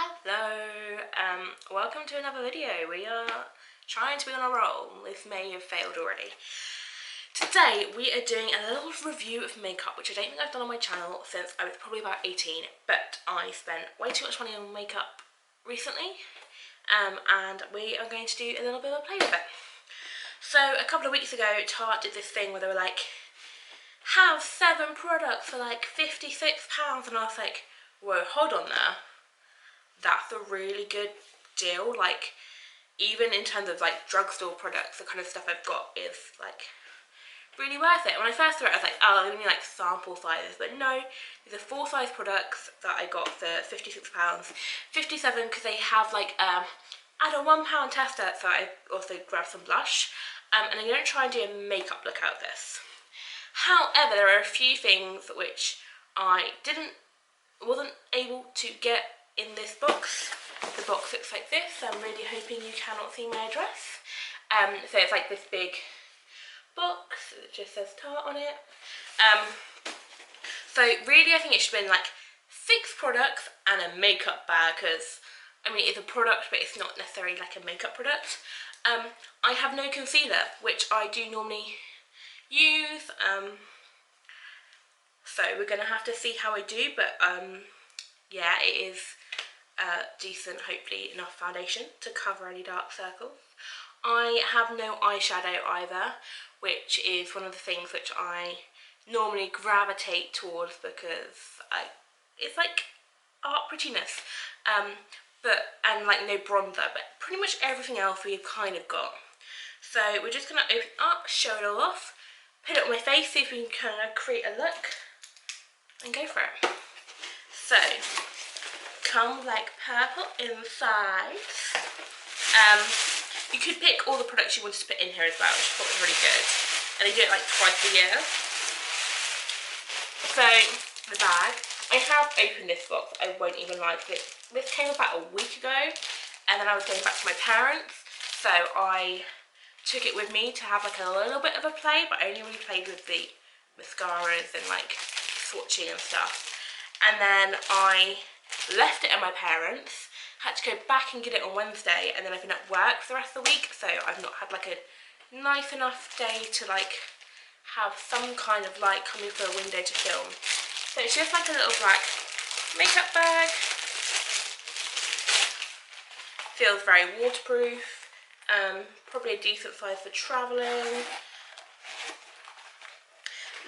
Hello, welcome to another video. We are trying to be on a roll. This may have failed already. Today we are doing a little review of makeup, which I don't think I've done on my channel since I was probably about 18, but I spent way too much money on makeup recently, and we are going to do a little bit of a play with it. So a couple of weeks ago, Tarte did this thing where they were like, have 7 products for like £56, and I was like, whoa, hold on there. That's a really good deal. Like, even in terms of like drugstore products, the kind of stuff I've got is like really worth it. When I first saw it, I was like, oh, I'm gonna need like sample sizes, but no, these are full size products that I got for £56, 57 because they have like add a £1 tester, so I also grabbed some blush, and I'm gonna try and do a makeup look out of this. However, there are a few things which I wasn't able to get in this box. The box looks like this, so I'm really hoping you cannot see my address. So it's like this big box that just says Tarte on it. So really I think it should have been like 6 products and a makeup bag, because I mean it's a product but it's not necessarily like a makeup product. I have no concealer, which I do normally use, so we're gonna have to see how I do, but yeah, it is decent, hopefully enough foundation to cover any dark circles. I have no eyeshadow either, which is one of the things which I normally gravitate towards because it's like art prettiness, and like no bronzer, but pretty much everything else we've kind of got. So we're just going to open up, show it all off, put it on my face, see if we can kind of create a look and go for it. So comes like purple inside. You could pick all the products you wanted to put in here as well, which I thought was really good. And they do it like twice a year. So the bag, I have opened this box, I won't even lie to it. This came about a week ago, and then I was going back to my parents, so I took it with me to have like a little bit of a play, but I only really played with the mascaras and like swatching and stuff. And then I left it at my parents', had to go back and get it on Wednesday, and then I've been at work for the rest of the week, so I've not had like a nice enough day to like have some kind of light coming through a window to film. So it's just like a little black makeup bag. Feels very waterproof, probably a decent size for travelling.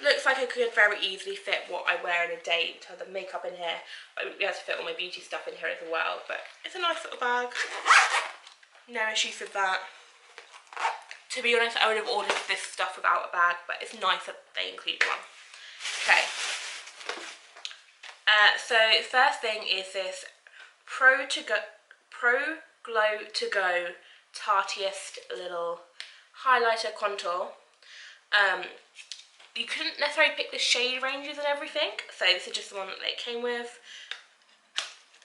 Looks like I could very easily fit what I wear in a day in terms of makeup in here. I wouldn't be able to fit all my beauty stuff in here as well, but it's a nice little bag. No issues with that. To be honest, I would have ordered this stuff without a bag, but it's nice that they include one. Okay. So first thing is this Pro Glow To Go Tartiest little highlighter contour. You couldn't necessarily pick the shade ranges and everything, so this is just the one that it came with.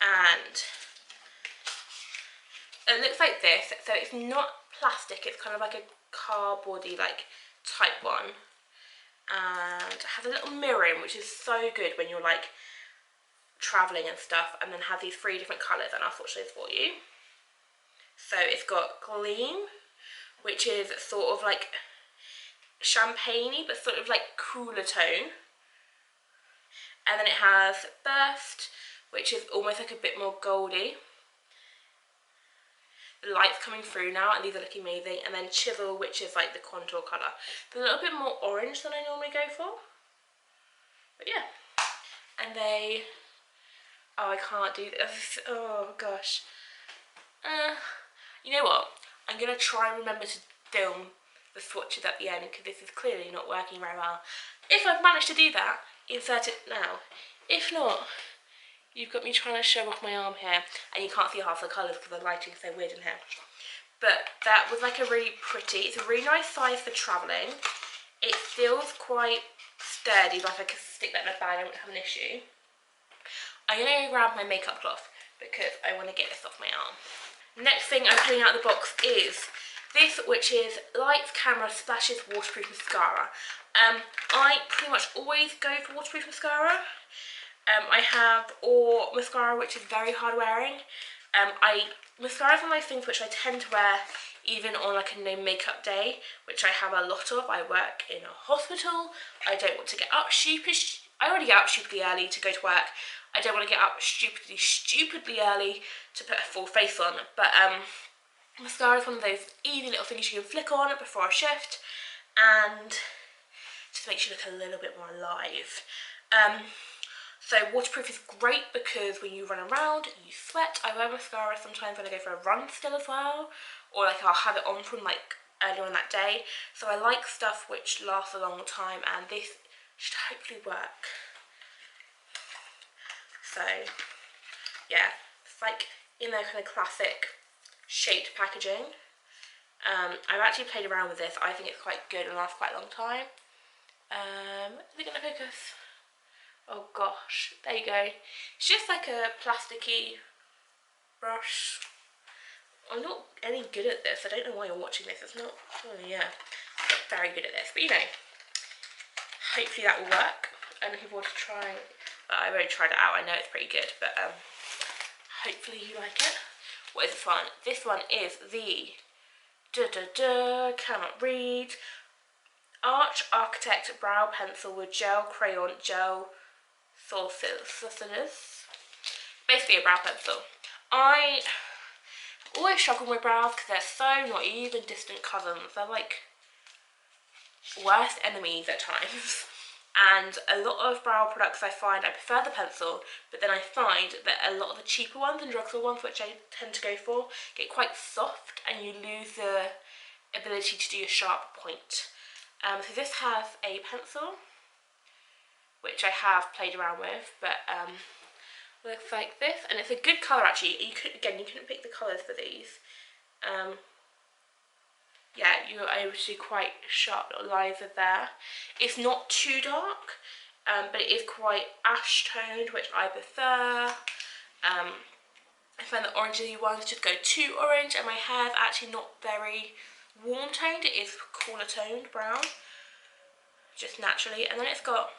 And it looks like this, so it's not plastic, it's kind of like a cardboardy like type one. And it has a little mirror in, which is so good when you're like travelling and stuff, and then have these 3 different colours, and I'll swatch those for you. So it's got Gleam, which is sort of like champagne-y but sort of like cooler tone, and then it has Burst, which is almost like a bit more goldy. The light's coming through now and these are looking amazing, and then Chisel, which is like the contour colour. It's a little bit more orange than I normally go for, but yeah. And they, oh, I can't do this, oh gosh. You know what, I'm gonna try and remember to film the swatches at the end, because this is clearly not working very well. If I've managed to do that, insert it now. If not, you've got me trying to show off my arm here, and you can't see half the colours because the lighting's so weird in here. But that was like a really pretty, it's a really nice size for travelling. It feels quite sturdy, like I could stick that in a bag, I wouldn't have an issue. I'm going to grab my makeup cloth because I want to get this off my arm. Next thing I'm pulling out of the box is this, which is Lights Camera Splashes Waterproof Mascara. I pretty much always go for waterproof mascara. I have or mascara, which is very hard wearing. Mascara is one of those things which I tend to wear even on like a no makeup day, which I have a lot of. I work in a hospital. I don't want to get up I already get up stupidly early to go to work. I don't want to get up stupidly early to put a full face on. But mascara is one of those easy little things you can flick on before a shift and just makes you look a little bit more alive. So waterproof is great because when you run around, you sweat. I wear mascara sometimes when I go for a run still as well, or like I'll have it on from like earlier on that day. So I like stuff which lasts a long time, and this should hopefully work. So yeah, it's like in their kind of classic shaped packaging. I've actually played around with this. I think it's quite good and lasts quite a long time. Is it gonna focus? Oh gosh, there you go. It's just like a plasticky brush. I'm not any good at this. I don't know why you're watching this. It's not, oh yeah, I'm not very good at this. But you know, hopefully that will work. And if you want to try, I've already tried it out. I know it's pretty good, but hopefully you like it. What is this one? This one is the, cannot read, Arch Architect Brow Pencil with Gel Crayon Gel Sources. Basically a brow pencil. I always struggle with brows because they're so not even distant cousins. They're like worst enemies at times. And a lot of brow products I find, I prefer the pencil, but then I find that a lot of the cheaper ones and drugstore ones, which I tend to go for, get quite soft and you lose the ability to do a sharp point. So this has a pencil, which I have played around with, but looks like this, and it's a good colour actually. You couldn't pick the colours for these. Yeah, you're able to do quite sharp little lines of there. It's not too dark, but it is quite ash toned, which I prefer. I find the orangey ones just go too orange, and my hair's actually not very warm toned. It is cooler toned brown, just naturally. And then it's got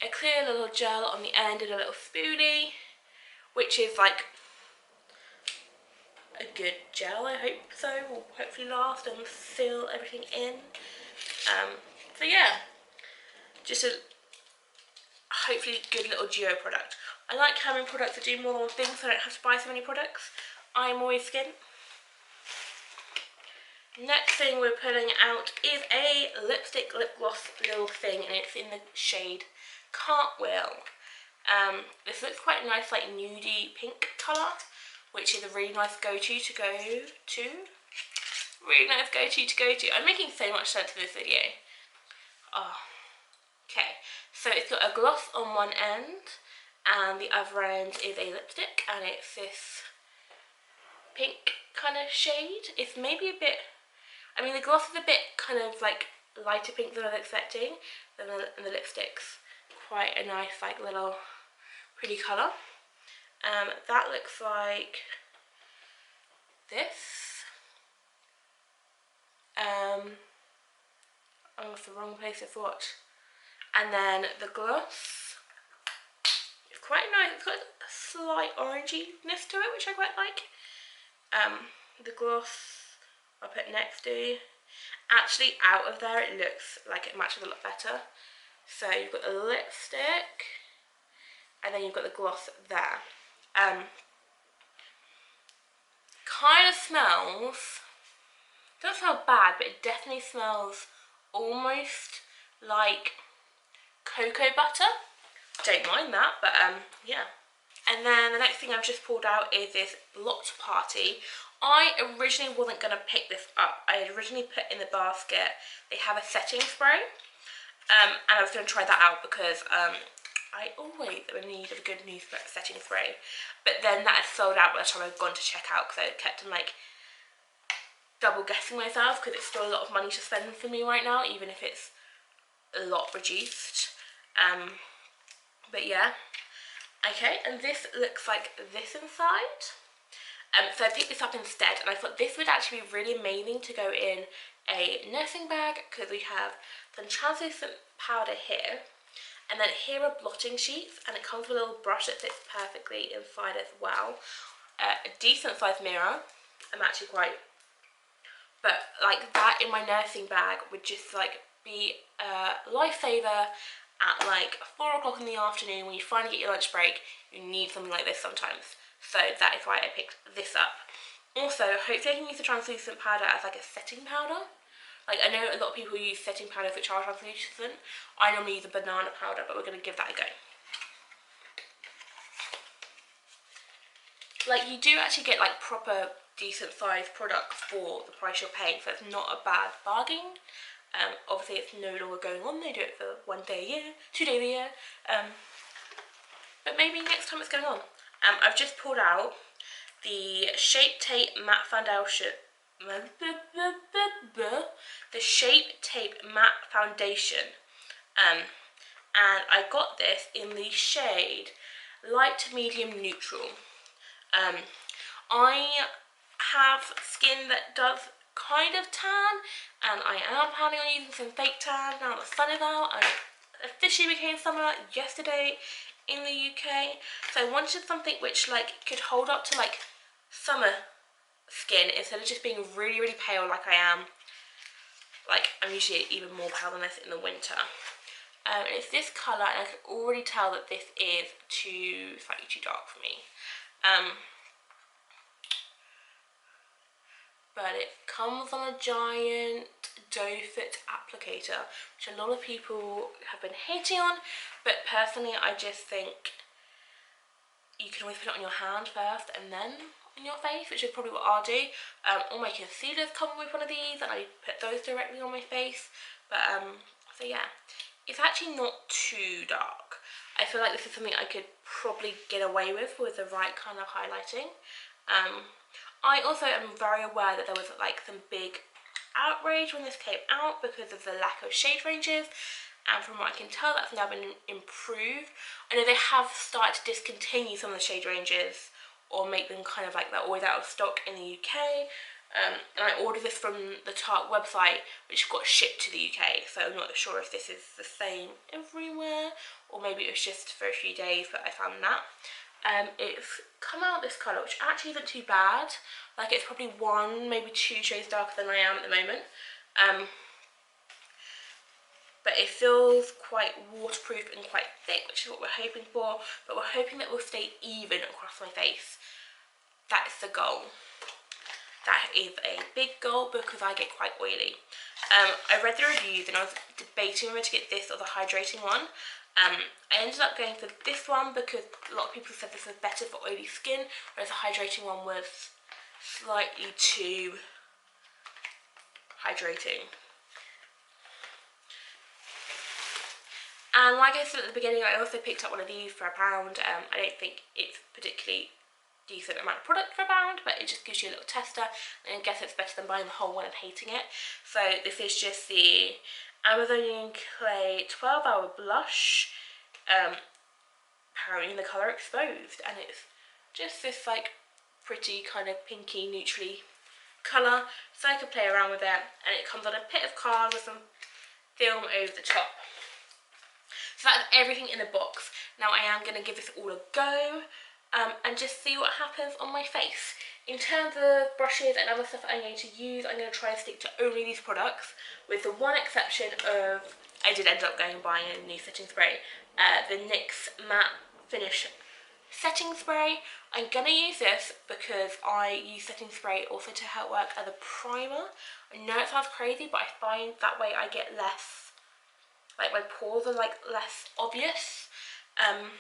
a clear little gel on the end and a little spoolie, which is like a good gel, I hope so, will hopefully last and fill everything in. So yeah, just a hopefully good little duo product. I like having products that do more than one thing so I don't have to buy so many products. I'm always skin. Next thing we're putting out is a lipstick lip gloss little thing, and it's in the shade Cartwheel. This looks quite nice, like nudie pink colour, which is a really nice go-to to go to. Really nice go-to to go to. I'm making so much sense in this video. Oh, okay. So it's got a gloss on one end, and the other end is a lipstick, and it's this pink kind of shade. It's maybe a bit, I mean the gloss is a bit kind of like lighter pink than I was expecting, and the lipstick's quite a nice like little pretty colour. That looks like this. Oh, it's the wrong place I thought. And then the gloss is quite nice. It's got a slight oranginess to it, which I quite like. The gloss I'll put next to. Actually, out of there, it looks like it matches a lot better. So you've got the lipstick, and then you've got the gloss there. Kind of smells, doesn't smell bad, but it definitely smells almost like cocoa butter. Don't mind that, but yeah. And then the next thing I've just pulled out is this Lot Party. I originally wasn't going to pick this up. I had originally put in the basket, they have a setting spray, and I was going to try that out because I always am in need of a good new setting spray, but then that had sold out by the time I'd gone to check out, because I kept on like double guessing myself, because it's still a lot of money to spend for me right now, even if it's a lot reduced. But yeah, okay, and this looks like this inside. So I picked this up instead, and I thought this would actually be really amazing to go in a nursing bag, because we have some translucent powder here, And then here are blotting sheets, and it comes with a little brush that fits perfectly inside as well. A decent sized mirror. I'm actually quite, but like that in my nursing bag would just like be a lifesaver at like 4 o'clock in the afternoon when you finally get your lunch break. You need something like this sometimes. So that is why I picked this up. Also, hopefully I can use the translucent powder as like a setting powder. Like, I know a lot of people use setting powders which are translucent. I normally use a banana powder, but we're going to give that a go. Like, you do actually get like proper decent sized products for the price you're paying, so it's not a bad bargain. Obviously it's no longer going on, they do it for 1 day a year, 2 days a year, but maybe next time it's going on. I've just pulled out the Shape Tape Matte Foundation, the Shape Tape Matte Foundation, and I got this in the shade Light to Medium Neutral. I have skin that does kind of tan, and I am planning on using some fake tan now that the sun is out. And officially became summer yesterday in the UK, so I wanted something which like could hold up to like summer skin instead of just being really, really pale like I am. Like, I'm usually even more pale than this in the winter. It's this colour, and I can already tell that this is slightly too dark for me. But it comes on a giant doe foot applicator, which a lot of people have been hating on, but personally I just think you can always put it on your hand first and then on your face, which is probably what I'll do. All my concealers come with one of these, and I put those directly on my face. But so yeah, it's actually not too dark. I feel like this is something I could probably get away with the right kind of highlighting. I also am very aware that there was like some big outrage when this came out because of the lack of shade ranges, and from what I can tell that's now been improved. I know they have started to discontinue some of the shade ranges or make them kind of like they're always out of stock in the UK, and I ordered this from the Tarte website, which got shipped to the UK, so I'm not sure if this is the same everywhere or maybe it was just for a few days that I found that. It's come out this colour, which actually isn't too bad. Like, it's probably 1, maybe 2 shades darker than I am at the moment. But it feels quite waterproof and quite thick, which is what we're hoping for. But we're hoping that it will stay even across my face. That's the goal. That is a big goal because I get quite oily. I read the reviews and I was debating whether to get this or the hydrating one. I ended up going for this one because a lot of people said this was better for oily skin, whereas the hydrating one was slightly too hydrating. And like I said at the beginning, I also picked up one of these for £1. I don't think it's particularly decent amount of product for £1, but it just gives you a little tester, and I guess it's better than buying the whole one and hating it. So this is just the Amazonian Clay 12-hour blush, apparently in the colour Exposed, and it's just this like pretty kind of pinky neutrally colour, so I could play around with it, and it comes on a bit of card with some film over the top. So that's everything in the box. Now I am going to give this all a go and just see what happens on my face. In terms of brushes and other stuff I'm going to use, I'm going to try and stick to only these products, with the one exception of, I did end up going and buying a new setting spray, the NYX Matte Finish setting spray. I'm going to use this because I use setting spray also to help work as a primer. I know it sounds crazy, but I find that way I get less, like my pores are like less obvious. And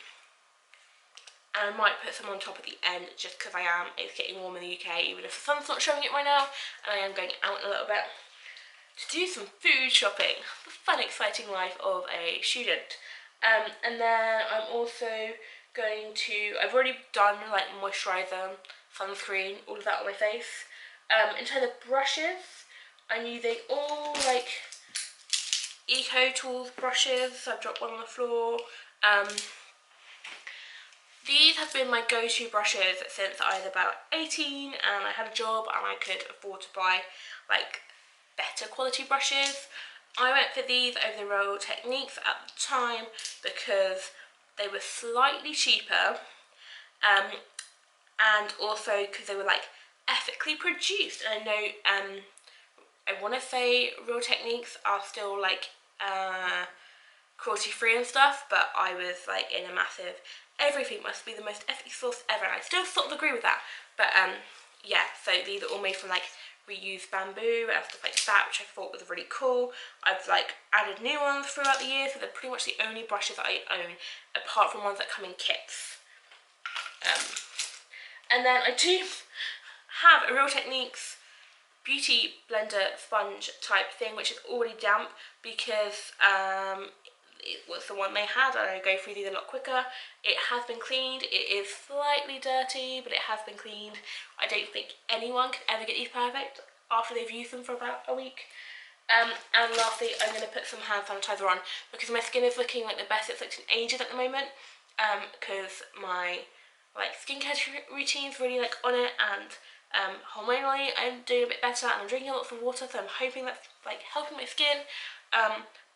I might put some on top at the end just because it's getting warm in the UK, even if the sun's not showing it right now, and I am going out a little bit to do some food shopping. The fun, exciting life of a student. And then I'm also going to, I've already done like moisturiser, sunscreen, all of that on my face. In terms of brushes, I'm using all like Eco Tools brushes. I've dropped one on the floor. These have been my go-to brushes since I was about 18 and I had a job and I could afford to buy like better quality brushes. I went for these over the Royal Techniques at the time because they were slightly cheaper, and also because they were like ethically produced. And I know I want to say Real Techniques are still like cruelty free and stuff, but I was like in a massive everything must be the most ethically sourced ever, and I still sort of agree with that. But yeah, so these are all made from like reused bamboo and stuff like that, which I thought was really cool. I've like added new ones throughout the year, so they're pretty much the only brushes that I own, apart from ones that come in kits. And then I do have a Real Techniques beauty blender sponge type thing, which is already damp because it was the one they had, and I go through these a lot quicker. It has been cleaned. It is slightly dirty, but it has been cleaned. I don't think anyone can ever get these perfect after they've used them for about a week. And lastly, I'm going to put some hand sanitizer on because my skin is looking like the best it's looked in ages at the moment, because my like skincare routine's really like on it, and hormonally I'm doing a bit better, and I'm drinking lots of water, so I'm hoping that's like helping my skin.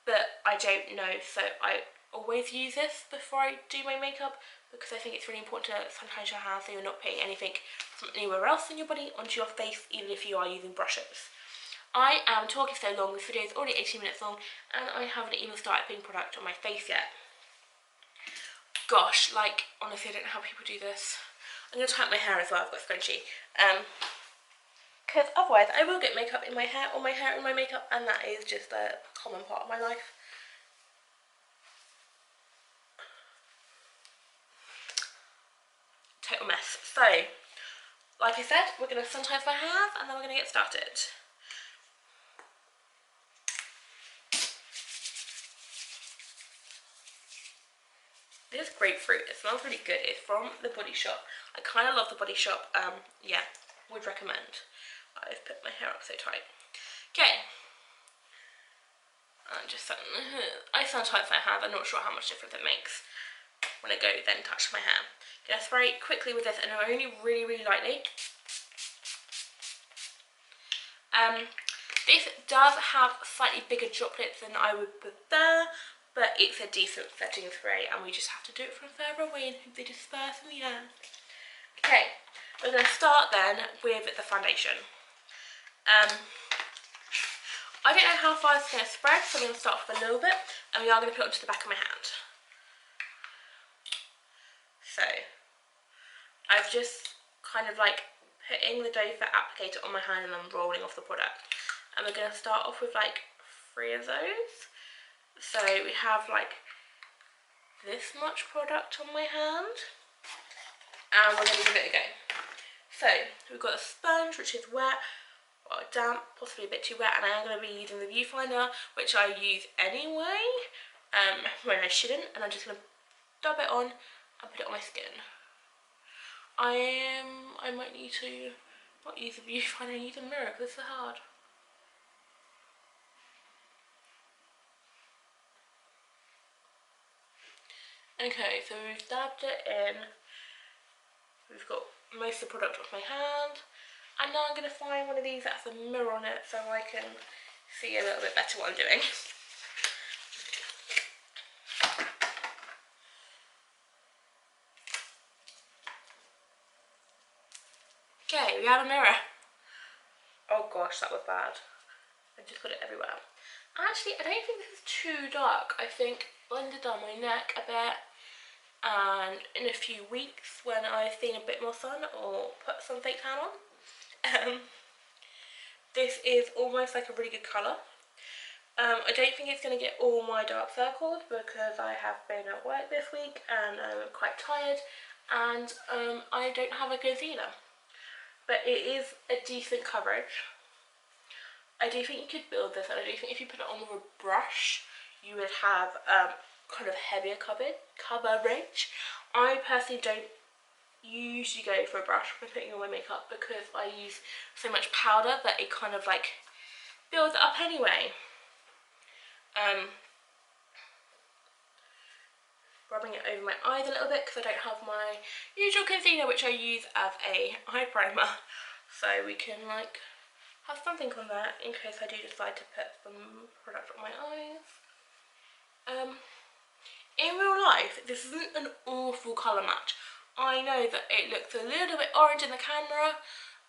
But I don't know, so I always use this before I do my makeup because I think it's really important to sanitize your hands so you're not putting anything from anywhere else in your body onto your face, even if you are using brushes. I am talking so long, this video is already 18 minutes long, and I haven't even started putting product on my face yet. Gosh, like, honestly, I don't know how people do this. I'm going to tie up my hair as well, I've got a scrunchie. Because otherwise I will get makeup in my hair, or my hair in my makeup, and that is just a common part of my life. Total mess. So, like I said, we're going to sanitize my hands, and then we're going to get started. This is grapefruit. It smells really good. It's from the Body Shop. I kind of love the Body Shop. Yeah, would recommend. I've put my hair up so tight. Okay. I sanitize my hands. I'm not sure how much difference it makes when I go then touch my hair. Gonna spray quickly with this, and only really lightly. This does have slightly bigger droplets than I would prefer, but it's a decent setting spray, and we just have to do it from further away and hope they disperse in the air. Okay, we're going to start then with the foundation. I don't know how far it's going to spread, so I'm going to start off with a little bit, and we are going to put it onto the back of my hand. So, I've just kind of like putting the doe foot applicator on my hand and then rolling off the product. And we're going to start off with like 3 of those. So we have like this much product on my hand, and we're going to give it a go. So we've got a sponge which is wet, or damp, possibly a bit too wet, and I am going to be using the viewfinder, which I use anyway when I shouldn't, and I'm just going to dab it on and put it on my skin. I might need to not use the viewfinder and use a mirror because it's so hard. Okay, so we've dabbed it in. We've got most of the product off my hand, and now I'm going to find one of these that has a mirror on it so I can see a little bit better what I'm doing. Okay, we have a mirror. Oh gosh, that was bad. I just got it everywhere. Actually, I don't think this is too dark. I think blended down my neck a bit, and in a few weeks when I've seen a bit more sun or put some fake tan on, this is almost like a really good colour. I don't think it's going to get all my dark circles because I have been at work this week and I'm quite tired, and I don't have a concealer. But it is a decent coverage. I do think you could build this, and I do think if you put it on with a brush, you would have kind of heavier coverage. I personally don't usually go for a brush when putting on my makeup because I use so much powder that it kind of like builds it up anyway. Rubbing it over my eyes a little bit because I don't have my usual concealer, which I use as a eye primer, so we can like have something on there in case I do decide to put some product on my eyes. In real life, this isn't an awful colour match. I know that it looks a little bit orange in the camera,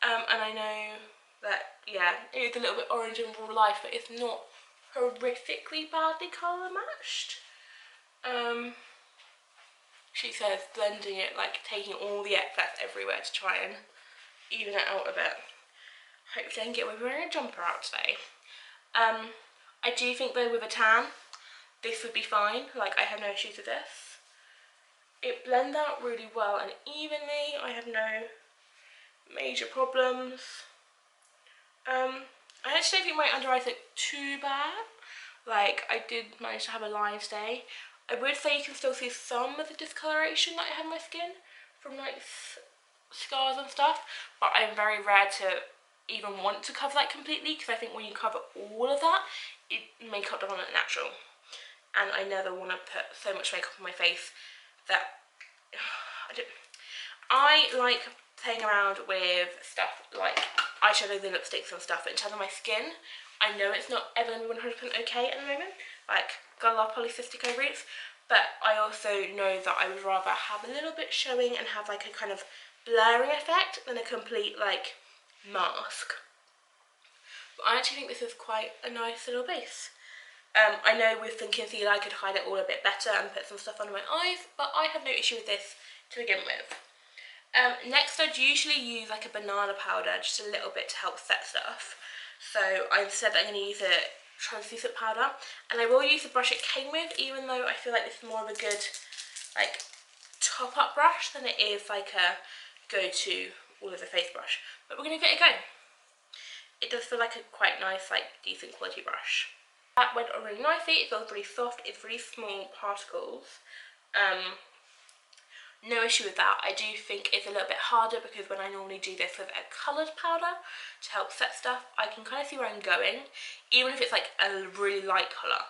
and I know that, yeah, it is a little bit orange in real life, but it's not horrifically badly colour matched. She says blending it, like taking all the excess everywhere to try and even it out a bit. Hopefully I can get away with wearing a jumper out today. I do think though with a tan, this would be fine. Like, I have no issues with this. It blends out really well and evenly. I have no major problems. I actually don't think my under eyes look too bad. Like, I did manage to have a live day. I would say you can still see some of the discoloration that I have on my skin from like scars and stuff, but I'm very rare to even want to cover that completely, because I think when you cover all of that, makeup doesn't look natural. And I never want to put so much makeup on my face that I like playing around with stuff like eyeshadows and lipsticks and stuff, but in terms of my skin, I know it's not ever going to be 100% okay at the moment. Like, got a lot of polycystic ovaries, but I also know that I would rather have a little bit showing and have like a kind of blurring effect than a complete like mask. But I actually think this is quite a nice little base. I know with the concealer I could hide it all a bit better and put some stuff under my eyes, but I have no issue with this to begin with. Next, I'd usually use like a banana powder, just a little bit to help set stuff. So instead I'm going to use a translucent powder, and I will use the brush it came with, even though I feel like this is more of a good like top up brush than it is like a go-to all over face brush. But we're going to get it going. It does feel like a quite nice, like decent quality brush. That went on really nicely. It feels really soft. It's really small particles. No issue with that. I do think it's a little bit harder because when I normally do this with a coloured powder to help set stuff, I can kind of see where I'm going, even if it's like a really light colour.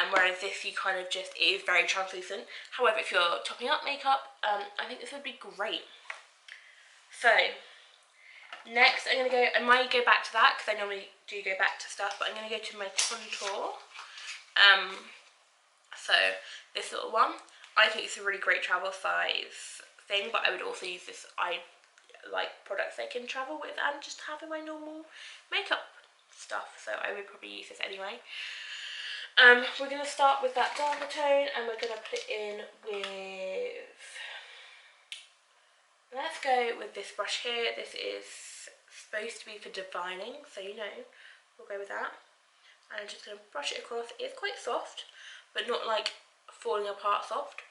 Whereas this, you kind of just, it is very translucent. However, if you're topping up makeup, I think this would be great. So, next I'm going to go, I might go back to that because I normally do go back to stuff, but I'm going to go to my contour. So, this little one. I think it's a really great travel size thing, but I would also use this, I like products I can travel with and just have in my normal makeup stuff, so I would probably use this anyway. We're going to start with that darker tone, and we're going to put it in with, let's go with this brush here. This is supposed to be for divining, so you know, we'll go with that. And I'm just going to brush it across. It's quite soft, but not like falling apart soft.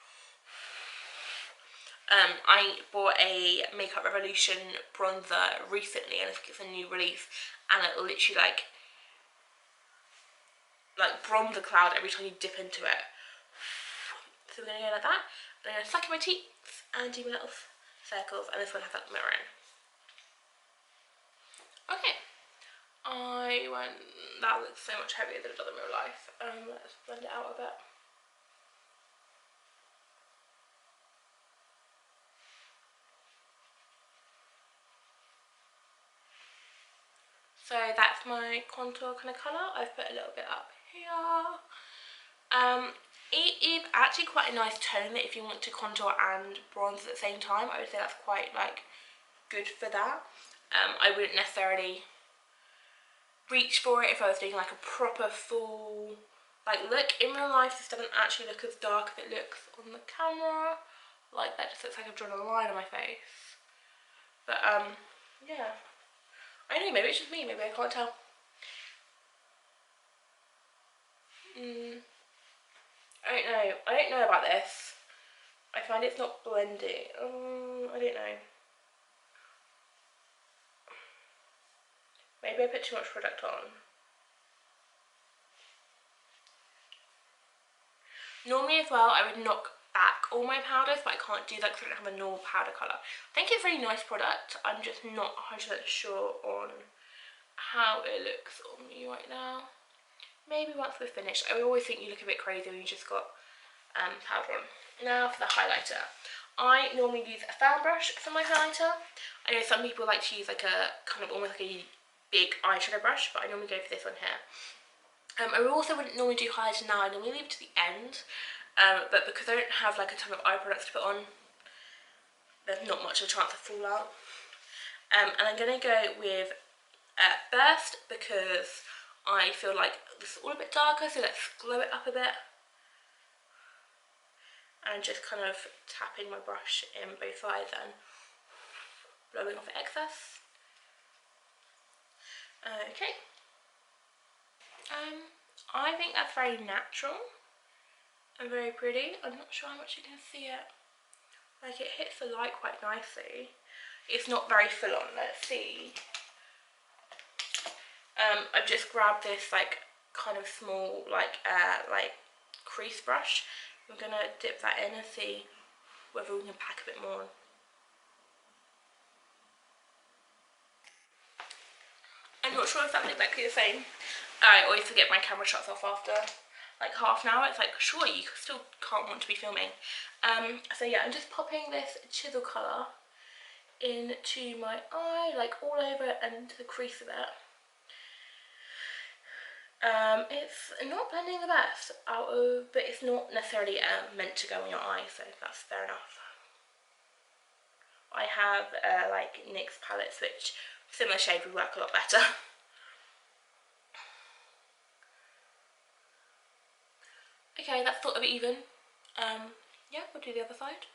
I bought a Makeup Revolution bronzer recently, and I think it's a new release, and it'll literally like bronze a cloud every time you dip into it. So we're going to go like that. I'm going to suck in my cheeks and do my little circles, and this one has that mirror in. Okay. That looks so much heavier than it does in real life. Let's blend it out a bit. So that's my contour kind of colour. I've put a little bit up here. It is actually quite a nice tone that if you want to contour and bronze at the same time, I would say that's quite like good for that. I wouldn't necessarily reach for it if I was doing like a proper full like look. In real life this doesn't actually look as dark as it looks on the camera. Like, that just looks like I've drawn a line on my face. But yeah. I don't know, maybe it's just me, maybe I can't tell. I don't know about this. I find it's not blending. I don't know. Maybe I put too much product on. Normally as well, I would knock back all my powders, but I can't do that because I don't have a normal powder colour. I think it's a really nice product. I'm just not 100% sure on how it looks on me right now. Maybe once we're finished. I always think you look a bit crazy when you just got powder on. Now for the highlighter. I normally use a fan brush for my highlighter. I know some people like to use like a kind of almost like a big eyeshadow brush, but I normally go for this one here. I also wouldn't normally do highlighter now, I normally leave it to the end, but because I don't have like a ton of eye products to put on, there's not much of a chance of fallout. And I'm going to go with Burst, because I feel like this is all a bit darker, so let's glow it up a bit. And just kind of tapping my brush in both sides and blowing off excess. Okay. I think that's very natural and very pretty. I'm not sure how much you can see it. Like, it hits the light quite nicely. It's not very full on. Let's see. I've just grabbed this like kind of small like crease brush. I'm gonna dip that in and see whether we can pack a bit more on. I'm not sure if that's exactly the same. I always forget my camera shuts off after like half an hour. It's like, surely you still can't want to be filming. So yeah, I'm just popping this chisel colour into my eye, like all over it and into the crease of it. It's not blending the best but it's not necessarily meant to go in your eye, so that's fair enough. I have like NYX palettes which similar shade would work a lot better. Okay, that's sort of even. Yeah, we'll do the other side.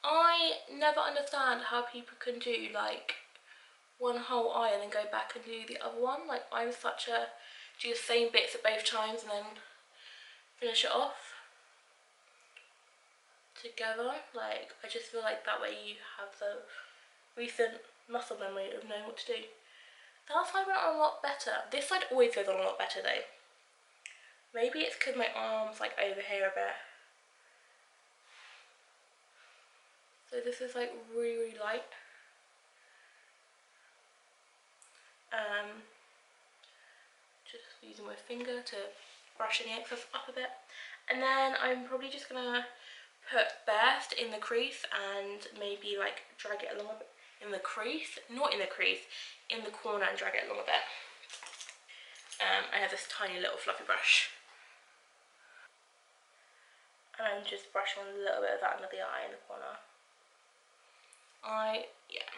I never understand how people can do like one whole eye and then go back and do the other one. Like, I'm such a do the same bits at both times and then finish it off together. Like, I just feel like that way you have the recent muscle memory of knowing what to do. That side went on a lot better. This side always goes on a lot better though. Maybe it's because my arm's like over here a bit. So this is like really, really light. Just using my finger to brush any excess up a bit. And then I'm probably just gonna put Burst in the crease and maybe like drag it along a bit in the crease, not in the crease, in the corner, and drag it along a bit. I have this tiny little fluffy brush. And I'm just brushing a little bit of that under the eye in the corner. Yeah.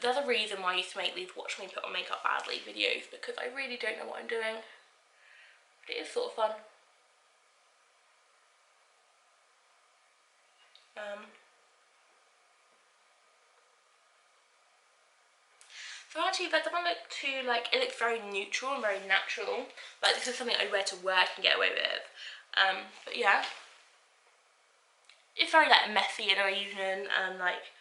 There's a reason why I used to make these watch me put on makeup badly videos, because I really don't know what I'm doing. But it is sort of fun. So actually that doesn't look too like, it looks very neutral and very natural. Like, this is something I'd wear to work and get away with. But yeah. It's very like messy and uneven and like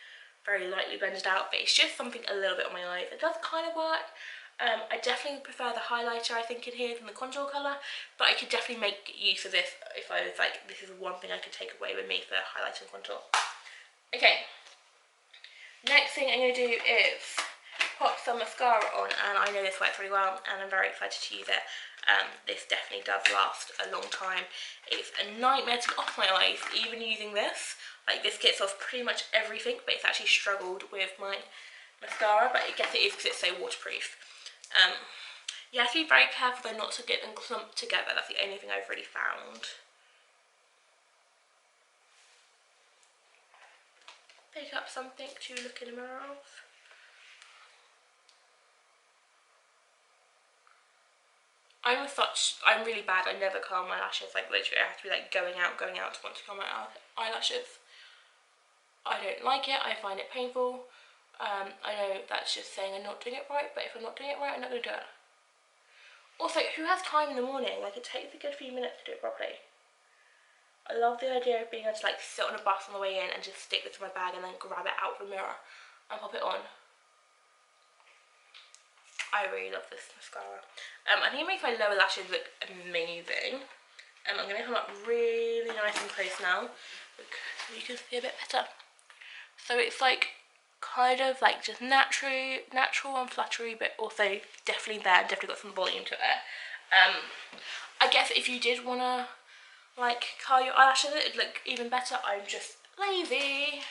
very lightly blended out, but it's just something a little bit on my eyes. It does kind of work. I definitely prefer the highlighter, I think, in here than the contour colour, but I could definitely make use of this if I was like, this is one thing I could take away with me for highlighter and contour. Okay, next thing I'm going to do is pop some mascara on, and I know this works really well and I'm very excited to use it. This definitely does last a long time. It's a nightmare to get off my eyes, even using this. Like, this gets off pretty much everything, but it's actually struggled with my mascara, but I guess it is because it's so waterproof. You have to be very careful though not to get them clumped together. That's the only thing I've really found. Pick up something to look in the mirror of. I'm really bad. I never curl my lashes. Like, literally I have to be like going out to want to curl my eyelashes. I don't like it. I find it painful. I know that's just saying I'm not doing it right, but if I'm not doing it right, I'm not going to do it. Also, who has time in the morning? Like, it takes a good few minutes to do it properly. I love the idea of being able to like sit on a bus on the way in and just stick this in my bag and then grab it out of the mirror and pop it on. I really love this mascara. I think it makes my lower lashes look amazing. I'm going to come up really nice and close now, so you can see a bit better. So it's like kind of like just natural and fluttery, but also definitely there, definitely got some volume to it. I guess if you did want to like curl your eyelashes, it'd look even better. I'm just lazy.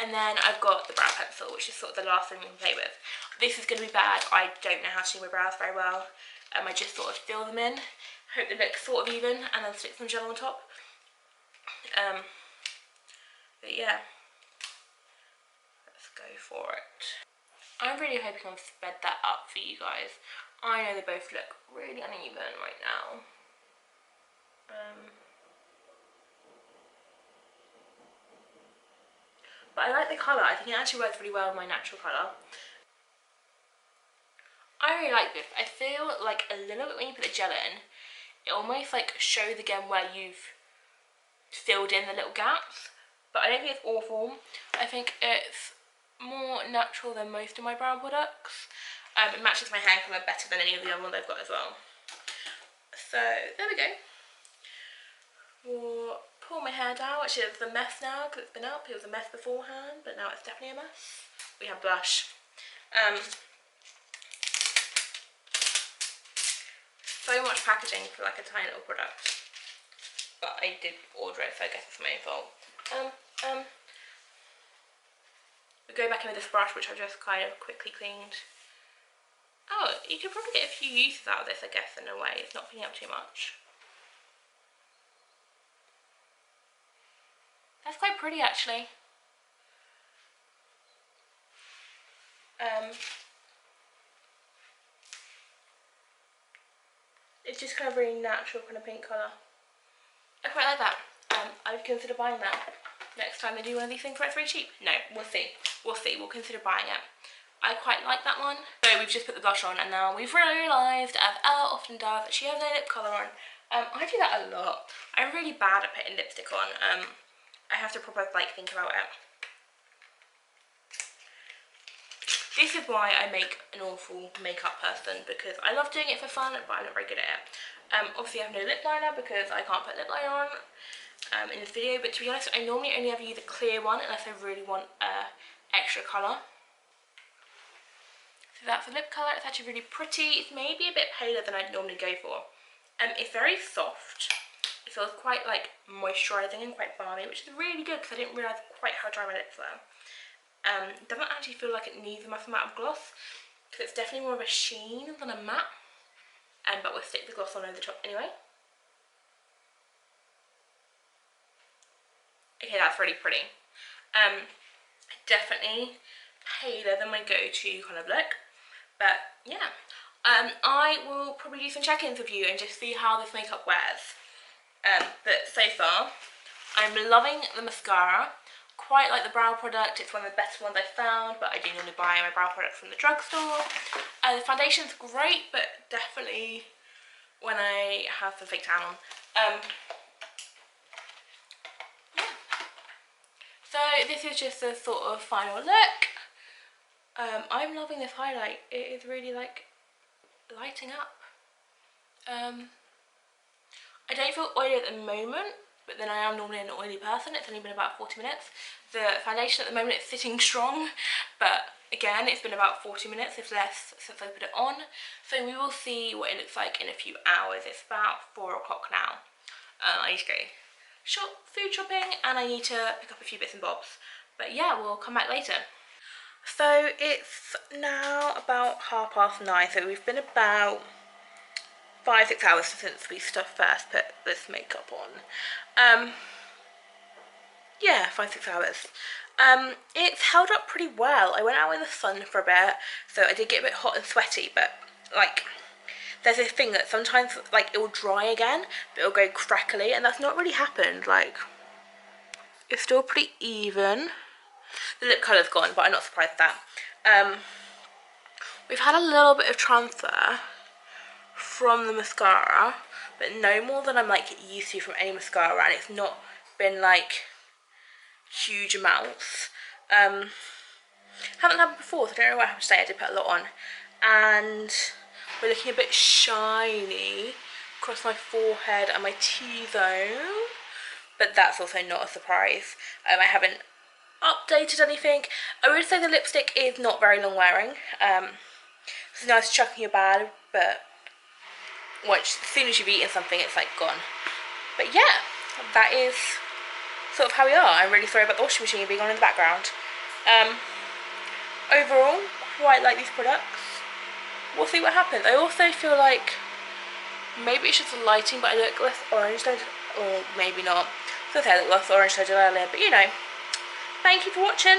And then I've got the brow pencil, which is sort of the last thing we can play with. This is going to be bad. I don't know how to do my brows very well. I just sort of fill them in, hope they look sort of even, and then stick some gel on top. But yeah, let's go for it. I'm really hoping I've sped that up for you guys. I know they both look really uneven right now. But I like the colour. I think it actually works really well with my natural colour. I really like this. I feel like a little bit when you put the gel in, it almost like shows again where you've filled in the little gaps. But I don't think it's awful. I think it's more natural than most of my brow products. It matches my hair colour better than any of the other ones I've got as well. So there we go. We'll pull my hair down, which is a mess now because it's been up. It was a mess beforehand, but now it's definitely a mess. We have blush. So much packaging for like a tiny little product, but I did order it, so I guess it's my own fault. We go back in with this brush, which I've just kind of quickly cleaned. Oh, you could probably get a few uses out of this, I guess, in a way. It's not cleaning up too much. That's quite pretty, actually. It's just kind of really natural kind of pink colour. I quite like that. I would consider buying that next time they do one of these things where it's really cheap. No, we'll see. We'll see. We'll consider buying it. I quite like that one. So we've just put the blush on, and now we've realised, as Ella often does, that she has no lip colour on. I do that a lot. I'm really bad at putting lipstick on. I have to proper like think about it. This is why I make an awful makeup person, because I love doing it for fun, but I'm not very good at it. Obviously I have no lip liner because I can't put lip liner on in this video, but to be honest, I normally only ever use a clear one unless I really want extra colour. So that's the lip colour. It's actually really pretty. It's maybe a bit paler than I'd normally go for. It's very soft. It feels quite like moisturising and quite balmy, which is really good because I didn't realise quite how dry my lips were. It doesn't actually feel like it needs a massive amount of gloss because it's definitely more of a sheen than a matte. But we'll stick the gloss on over the top anyway. Okay, that's really pretty. Definitely paler than my go-to kind of look. But yeah, I will probably do some check-ins with you and just see how this makeup wears. But so far, I'm loving the mascara. Quite like the brow product. It's one of the best ones I've found, but I do normally buy my brow products from the drugstore. The foundation's great, but definitely when I have some fake tan on. Yeah. So this is just a sort of final look. I'm loving this highlight. It is really like lighting up. I don't feel oily at the moment, but then I am normally an oily person. It's only been about 40 minutes. The foundation at the moment is sitting strong, but again, it's been about 40 minutes, if less, since I put it on. So we will see what it looks like in a few hours. It's about 4 o'clock now. I need to go food shopping, and I need to pick up a few bits and bobs. But yeah, we'll come back later. So it's now about 9:30, so we've been about 5-6 hours since we first put this makeup on. Yeah, 5-6 hours. It's held up pretty well. I went out in the sun for a bit, so I did get a bit hot and sweaty, but like there's this thing that sometimes like it will dry again, but it'll go crackly, and that's not really happened. Like it's still pretty even. The lip colour's gone, but I'm not surprised at that. We've had a little bit of transfer from the mascara, but no more than I'm like used to from any mascara, and it's not been like huge amounts. Haven't happened before, so I don't know what happened today. I did put a lot on, and we're looking a bit shiny across my forehead and my T-zone, but that's also not a surprise. I haven't updated anything. I would say the lipstick is not very long wearing. It's nice chucking your bag, but once, as soon as you've eaten something, it's like gone. But yeah, that is sort of how we are. I'm really sorry about the washing machine being on in the background. Overall, quite like these products. We'll see what happens. I also feel like maybe it's just the lighting, but I look less orange than, or maybe not. So I look less orange than I did earlier, but you know. Thank you for watching.